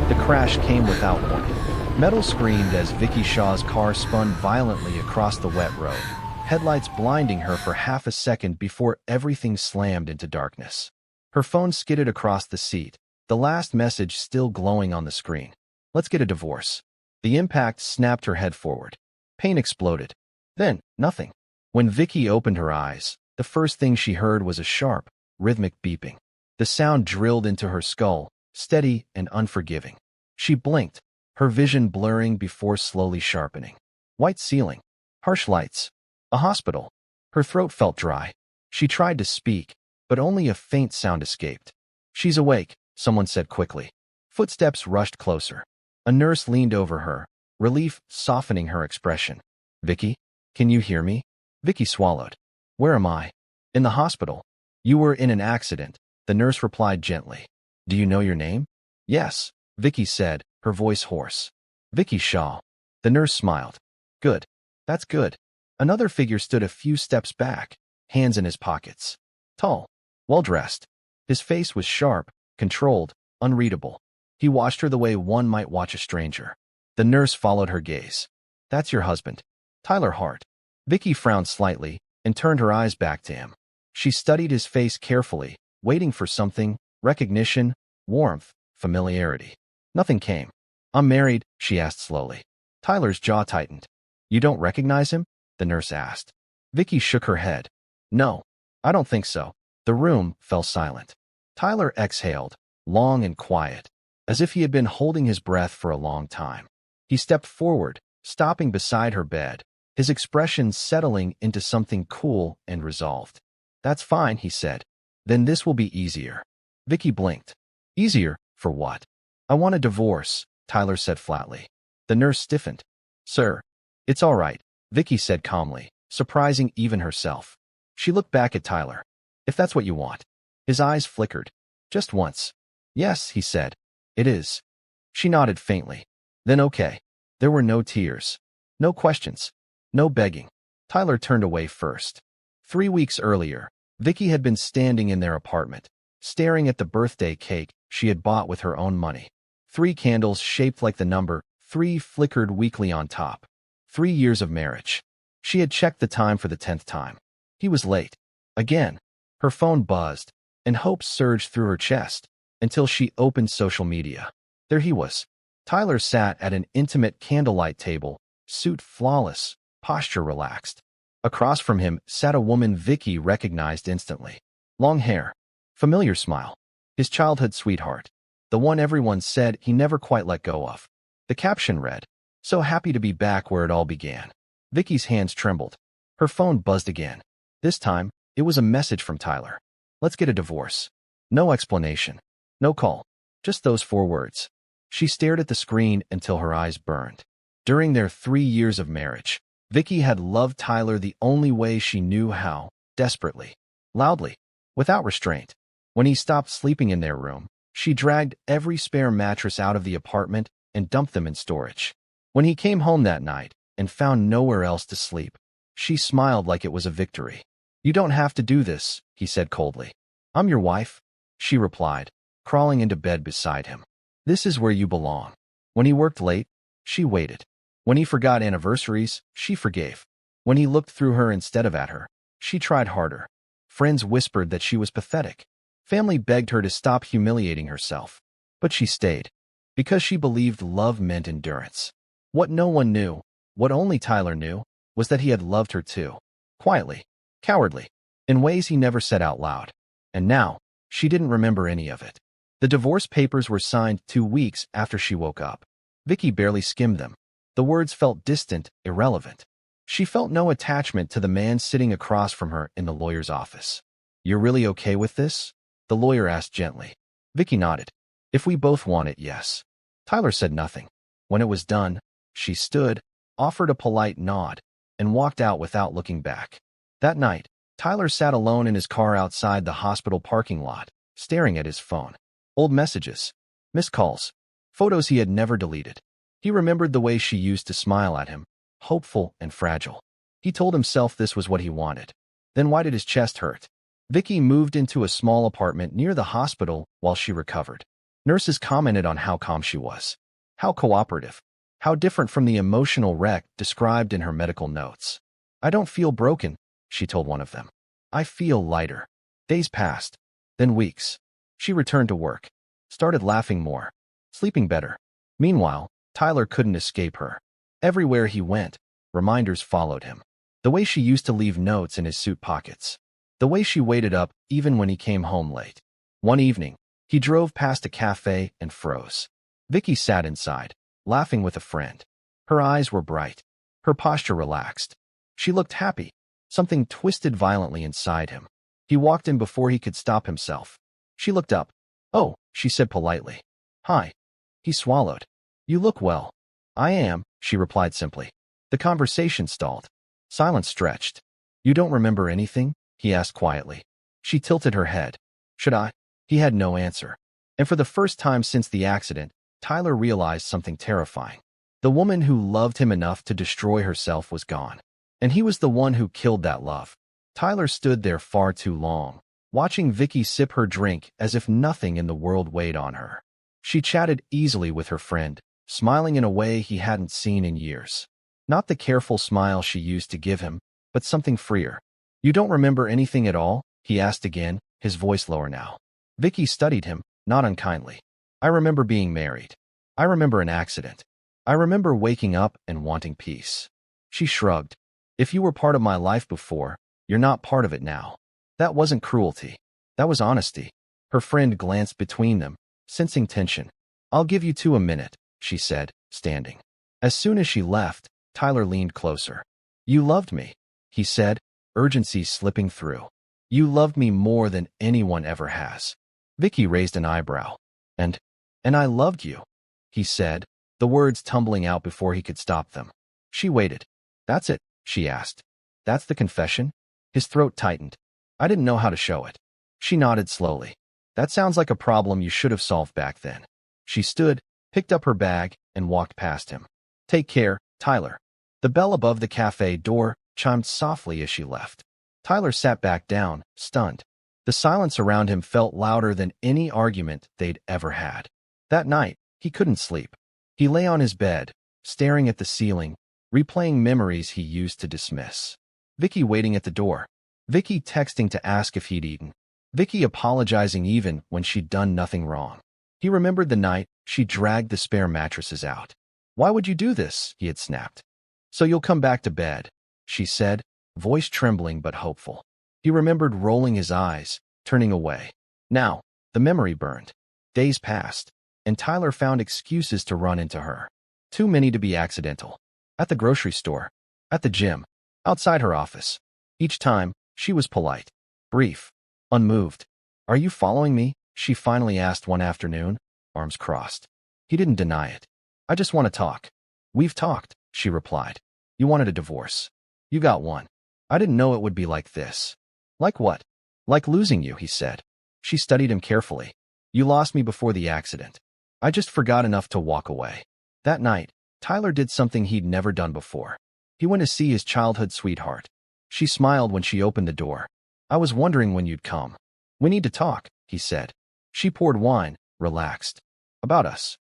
The crash came without warning. Metal screamed as Vicky Shaw's car spun violently across the wet road, headlights blinding her for half a second before everything slammed into darkness. Her phone skidded across the seat, the last message still glowing on the screen. "Let's get a divorce." The impact snapped her head forward. Pain exploded. Then, nothing. When Vicky opened her eyes, the first thing she heard was a sharp, rhythmic beeping. The sound drilled into her skull, steady and unforgiving. She blinked, her vision blurring before slowly sharpening. White ceiling, harsh lights, a hospital. Her throat felt dry. She tried to speak, but only a faint sound escaped. "She's awake," someone said quickly. Footsteps rushed closer. A nurse leaned over her, relief softening her expression. "Vicky, can you hear me?" Vicky swallowed. "Where am I?" "In the hospital." "You were in an accident," the nurse replied gently. "Do you know your name?" "Yes," Vicky said, her voice hoarse. "Vicky Shaw." The nurse smiled. "Good. That's good." Another figure stood a few steps back, hands in his pockets. Tall, well-dressed. His face was sharp, controlled, unreadable. He watched her the way one might watch a stranger. The nurse followed her gaze. "That's your husband, Tyler Hart." Vicky frowned slightly and turned her eyes back to him. She studied his face carefully, waiting for something: recognition, warmth, familiarity. Nothing came. "I'm married," she asked slowly. Tyler's jaw tightened. "You don't recognize him?" the nurse asked. Vicky shook her head. "No, I don't think so." The room fell silent. Tyler exhaled, long and quiet, as if he had been holding his breath for a long time. He stepped forward, stopping beside her bed, his expression settling into something cool and resolved. "That's fine," he said. "Then this will be easier." Vicky blinked. "Easier? For what?" "I want a divorce," Tyler said flatly. The nurse stiffened. "Sir, it's all right," Vicky said calmly, surprising even herself. She looked back at Tyler. "If that's what you want." His eyes flickered. "Just once." "Yes," he said. "It is." She nodded faintly. "Then okay." There were no tears. No questions. No begging. Tyler turned away first. 3 weeks earlier, Vicky had been standing in their apartment, staring at the birthday cake she had bought with her own money. 3 candles shaped like the number 3 flickered weakly on top. 3 years of marriage. She had checked the time for the 10th time. He was late. Again. Her phone buzzed, and hope surged through her chest, until she opened social media. There he was. Tyler sat at an intimate candlelight table, suit flawless, posture relaxed. Across from him sat a woman Vicky recognized instantly. Long hair. Familiar smile. His childhood sweetheart. The one everyone said he never quite let go of. The caption read, "So happy to be back where it all began." Vicky's hands trembled. Her phone buzzed again. This time, it was a message from Tyler. "Let's get a divorce." No explanation. No call. Just those 4 words. She stared at the screen until her eyes burned. During their 3 years of marriage, Vicky had loved Tyler the only way she knew how, desperately, loudly, without restraint. When he stopped sleeping in their room, she dragged every spare mattress out of the apartment and dumped them in storage. When he came home that night and found nowhere else to sleep, she smiled like it was a victory. "You don't have to do this," he said coldly. "I'm your wife," she replied, crawling into bed beside him. "This is where you belong." When he worked late, she waited. When he forgot anniversaries, she forgave. When he looked through her instead of at her, she tried harder. Friends whispered that she was pathetic. Family begged her to stop humiliating herself. But she stayed. Because she believed love meant endurance. What no one knew, what only Tyler knew, was that he had loved her too. Quietly. Cowardly. In ways he never said out loud. And now, she didn't remember any of it. The divorce papers were signed 2 weeks after she woke up. Vicky barely skimmed them. The words felt distant, irrelevant. She felt no attachment to the man sitting across from her in the lawyer's office. "You're really okay with this?" the lawyer asked gently. Vicky nodded. "If we both want it, yes." Tyler said nothing. When it was done, she stood, offered a polite nod, and walked out without looking back. That night, Tyler sat alone in his car outside the hospital parking lot, staring at his phone. Old messages, missed calls, photos he had never deleted. He remembered the way she used to smile at him, hopeful and fragile. He told himself this was what he wanted. Then why did his chest hurt? Vicky moved into a small apartment near the hospital while she recovered. Nurses commented on how calm she was, how cooperative, how different from the emotional wreck described in her medical notes. "I don't feel broken," she told one of them. "I feel lighter." Days passed, then weeks. She returned to work, started laughing more, sleeping better. Meanwhile, Tyler couldn't escape her. Everywhere he went, reminders followed him. The way she used to leave notes in his suit pockets. The way she waited up even when he came home late. One evening, he drove past a cafe and froze. Vicky sat inside, laughing with a friend. Her eyes were bright, her posture relaxed. She looked happy. Something twisted violently inside him. He walked in before he could stop himself. She looked up. "Oh," she said politely. "Hi." He swallowed. "You look well." "I am," she replied simply. The conversation stalled. Silence stretched. "You don't remember anything?" he asked quietly. She tilted her head. "Should I?" He had no answer. And for the first time since the accident, Tyler realized something terrifying. The woman who loved him enough to destroy herself was gone. And he was the one who killed that love. Tyler stood there far too long, watching Vicky sip her drink as if nothing in the world weighed on her. She chatted easily with her friend, smiling in a way he hadn't seen in years. Not the careful smile she used to give him, but something freer. "You don't remember anything at all?" he asked again, his voice lower now. Vicky studied him, not unkindly. "I remember being married. I remember an accident. I remember waking up and wanting peace." She shrugged. "If you were part of my life before, you're not part of it now." That wasn't cruelty. That was honesty. Her friend glanced between them, sensing tension. "I'll give you 2 a minute," she said, standing. As soon as she left, Tyler leaned closer. "You loved me," he said, urgency slipping through. "You loved me more than anyone ever has." Vicky raised an eyebrow. And I loved you," he said, the words tumbling out before he could stop them. She waited. "That's it?" she asked. "That's the confession?" His throat tightened. "I didn't know how to show it." She nodded slowly. "That sounds like a problem you should have solved back then." She stood, picked up her bag, and walked past him. "Take care, Tyler." The bell above the cafe door chimed softly as she left. Tyler sat back down, stunned. The silence around him felt louder than any argument they'd ever had. That night, he couldn't sleep. He lay on his bed, staring at the ceiling, replaying memories he used to dismiss. Vicky waiting at the door. Vicky texting to ask if he'd eaten. Vicky apologizing even when she'd done nothing wrong. He remembered the night she dragged the spare mattresses out. "Why would you do this?" he had snapped. "So you'll come back to bed," she said, voice trembling but hopeful. He remembered rolling his eyes, turning away. Now, the memory burned. Days passed, and Tyler found excuses to run into her. Too many to be accidental. At the grocery store, at the gym, outside her office. Each time, she was polite, brief, unmoved. "Are you following me?" she finally asked one afternoon, arms crossed. He didn't deny it. "I just want to talk." "We've talked," she replied. "You wanted a divorce. You got one. I didn't know it would be like this." "Like what?" "Like losing you," he said. She studied him carefully. "You lost me before the accident. I just forgot enough to walk away." That night, Tyler did something he'd never done before. He went to see his childhood sweetheart. She smiled when she opened the door. "I was wondering when you'd come." "We need to talk," he said. She poured wine, relaxed. "About us?"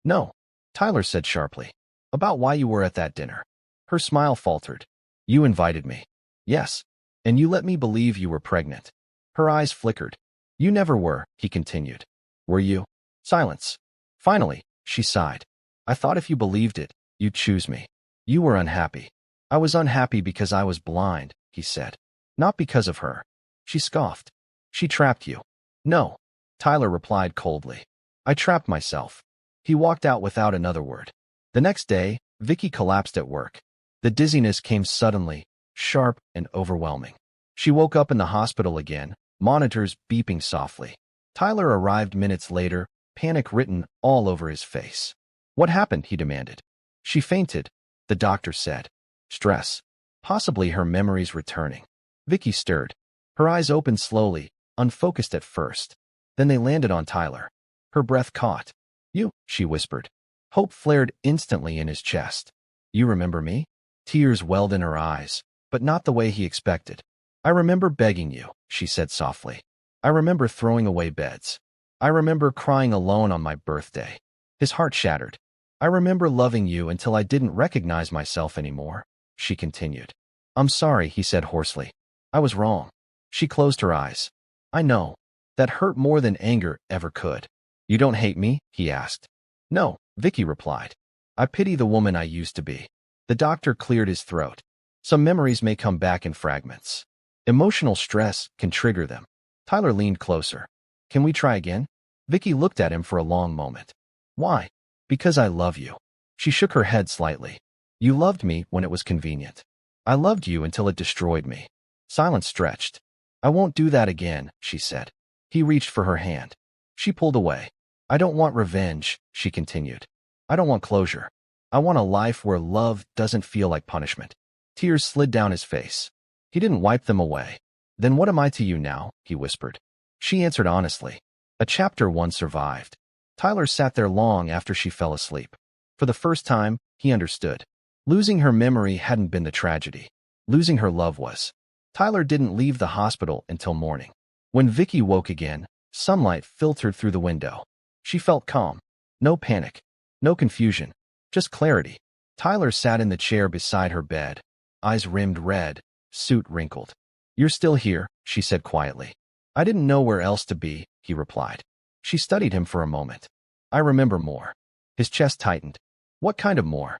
"No," Tyler said sharply. "About why you were at that dinner." Her smile faltered. "You invited me." "Yes. And you let me believe you were pregnant." Her eyes flickered. "You never were," he continued. "Were you?" Silence. Finally, she sighed. "I thought if you believed it, you'd choose me." "You were unhappy." "I was unhappy because I was blind," he said. "Not because of her." She scoffed. "She trapped you." "No," Tyler replied coldly. "I trapped myself." He walked out without another word. The next day, Vicky collapsed at work. The dizziness came suddenly, sharp and overwhelming. She woke up in the hospital again, monitors beeping softly. Tyler arrived minutes later, panic written all over his face. "What happened?" he demanded. "She fainted," the doctor said. "Stress. Possibly her memories returning." Vicky stirred. Her eyes opened slowly, unfocused at first. Then they landed on Tyler. Her breath caught. "You," she whispered. Hope flared instantly in his chest. "You remember me?" Tears welled in her eyes, but not the way he expected. "I remember begging you," she said softly. "I remember throwing away beds." I remember crying alone on my birthday. His heart shattered. I remember loving you until I didn't recognize myself anymore, she continued. I'm sorry, he said hoarsely. I was wrong. She closed her eyes. I know. That hurt more than anger ever could. You don't hate me? He asked. No, Vicky replied. I pity the woman I used to be. The doctor cleared his throat. Some memories may come back in fragments. Emotional stress can trigger them. Tyler leaned closer. Can we try again? Vicky looked at him for a long moment. Why? Because I love you. She shook her head slightly. You loved me when it was convenient. I loved you until it destroyed me. Silence stretched. I won't do that again, she said. He reached for her hand. She pulled away. I don't want revenge, she continued. I don't want closure. I want a life where love doesn't feel like punishment. Tears slid down his face. He didn't wipe them away. Then what am I to you now? He whispered. She answered honestly. A chapter 1 survived. Tyler sat there long after she fell asleep. For the first time, he understood. Losing her memory hadn't been the tragedy. Losing her love was. Tyler didn't leave the hospital until morning. When Vicky woke again, sunlight filtered through the window. She felt calm. No panic. No confusion. Just clarity. Tyler sat in the chair beside her bed, eyes rimmed red, suit wrinkled. You're still here, she said quietly. I didn't know where else to be, he replied. She studied him for a moment. I remember more. His chest tightened. What kind of more?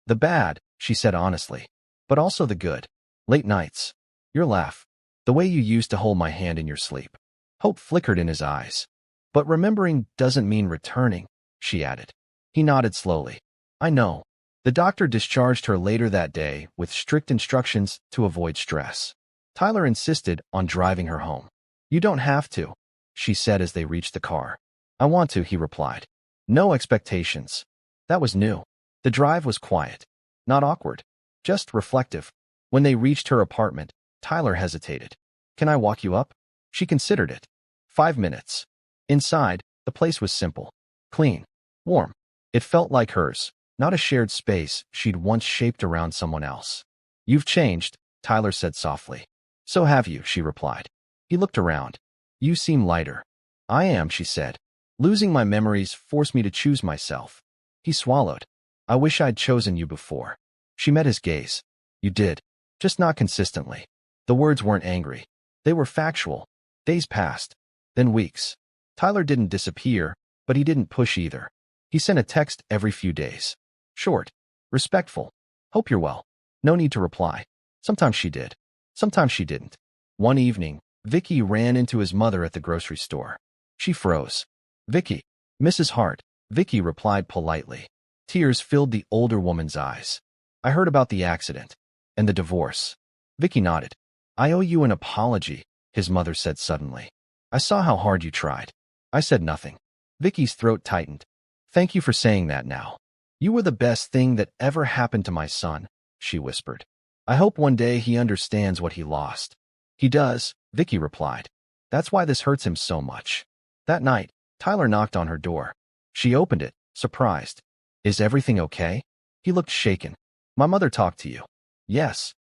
The bad, she said honestly. But also the good. Late nights. Your laugh. The way you used to hold my hand in your sleep. Hope flickered in his eyes. But remembering doesn't mean returning, she added. He nodded slowly. I know. The doctor discharged her later that day with strict instructions to avoid stress. Tyler insisted on driving her home. You don't have to, she said as they reached the car. I want to, he replied. No expectations. That was new. The drive was quiet. Not awkward. Just reflective. When they reached her apartment, Tyler hesitated. Can I walk you up? She considered it. 5 minutes. Inside, the place was simple. Clean. Warm. It felt like hers, not a shared space she'd once shaped around someone else. You've changed, Tyler said softly. So have you, she replied. He looked around. You seem lighter. I am, she said. Losing my memories forced me to choose myself. He swallowed. I wish I'd chosen you before. She met his gaze. You did. Just not consistently. The words weren't angry. They were factual. Days passed. Then weeks. Tyler didn't disappear, but he didn't push either. He sent a text every few days. Short. Respectful. Hope you're well. No need to reply. Sometimes she did. Sometimes she didn't. One evening, Vicky ran into his mother at the grocery store. She froze. Vicky. Mrs. Hart. Vicky replied politely. Tears filled the older woman's eyes. I heard about the accident. And the divorce. Vicky nodded. I owe you an apology, his mother said suddenly. I saw how hard you tried. I said nothing. Vicky's throat tightened. Thank you for saying that now. You were the best thing that ever happened to my son, she whispered. I hope one day he understands what he lost. He does, Vicky replied. That's why this hurts him so much. That night, Tyler knocked on her door. She opened it, surprised. Is everything okay? He looked shaken. My mother talked to you. Yes.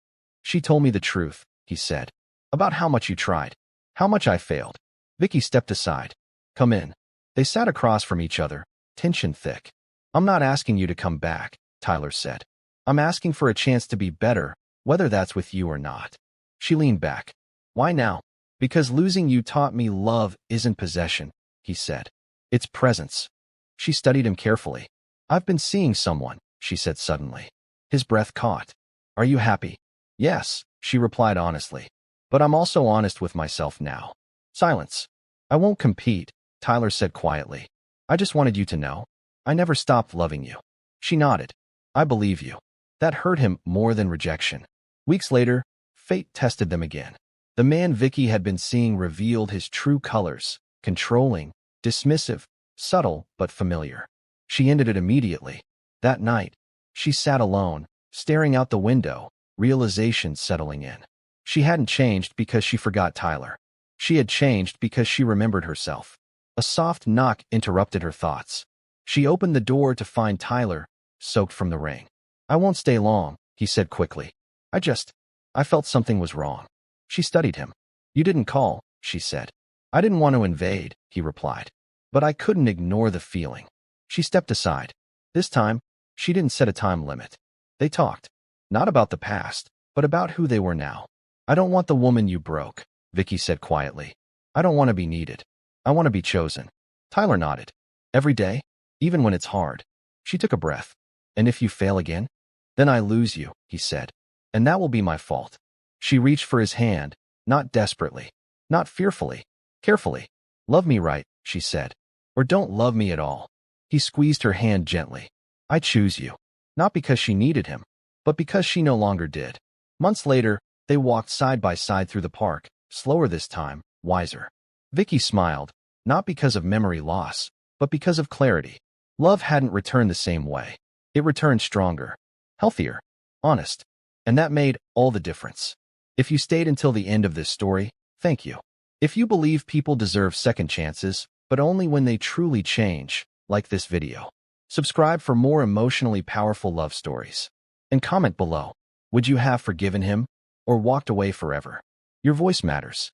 She told me the truth, he said. About how much you tried. How much I failed. Vicky stepped aside. Come in. They sat across from each other, tension thick. I'm not asking you to come back, Tyler said. I'm asking for a chance to be better, whether that's with you or not. She leaned back. Why now? Because losing you taught me love isn't possession, he said. It's presence. She studied him carefully. I've been seeing someone, she said suddenly. His breath caught. Are you happy? Yes, she replied honestly. But I'm also honest with myself now. Silence. I won't compete, Tyler said quietly. I just wanted you to know. I never stopped loving you. She nodded. I believe you. That hurt him more than rejection. Weeks later, fate tested them again. The man Vicky had been seeing revealed his true colors, controlling, dismissive, subtle but familiar. She ended it immediately. That night, she sat alone, staring out the window, realization settling in. She hadn't changed because she forgot Tyler. She had changed because she remembered herself. A soft knock interrupted her thoughts. She opened the door to find Tyler, soaked from the rain. I won't stay long, he said quickly. I felt something was wrong. She studied him. You didn't call, she said. I didn't want to invade, he replied. But I couldn't ignore the feeling. She stepped aside. This time, she didn't set a time limit. They talked. Not about the past, but about who they were now. I don't want the woman you broke, Vicky said quietly. I don't want to be needed. I want to be chosen. Tyler nodded. Every day, even when it's hard. She took a breath. And if you fail again? Then I lose you, he said. And that will be my fault. She reached for his hand, not desperately, not fearfully, carefully. Love me right, she said. Or don't love me at all. He squeezed her hand gently. I choose you. Not because she needed him, but because she no longer did. Months later, they walked side by side through the park, slower this time, wiser. Vicky smiled, not because of memory loss, but because of clarity. Love hadn't returned the same way. It returned stronger, healthier, honest. And that made all the difference. If you stayed until the end of this story, thank you. If you believe people deserve second chances, but only when they truly change, like this video. Subscribe for more emotionally powerful love stories. And comment below. Would you have forgiven him or walked away forever? Your voice matters.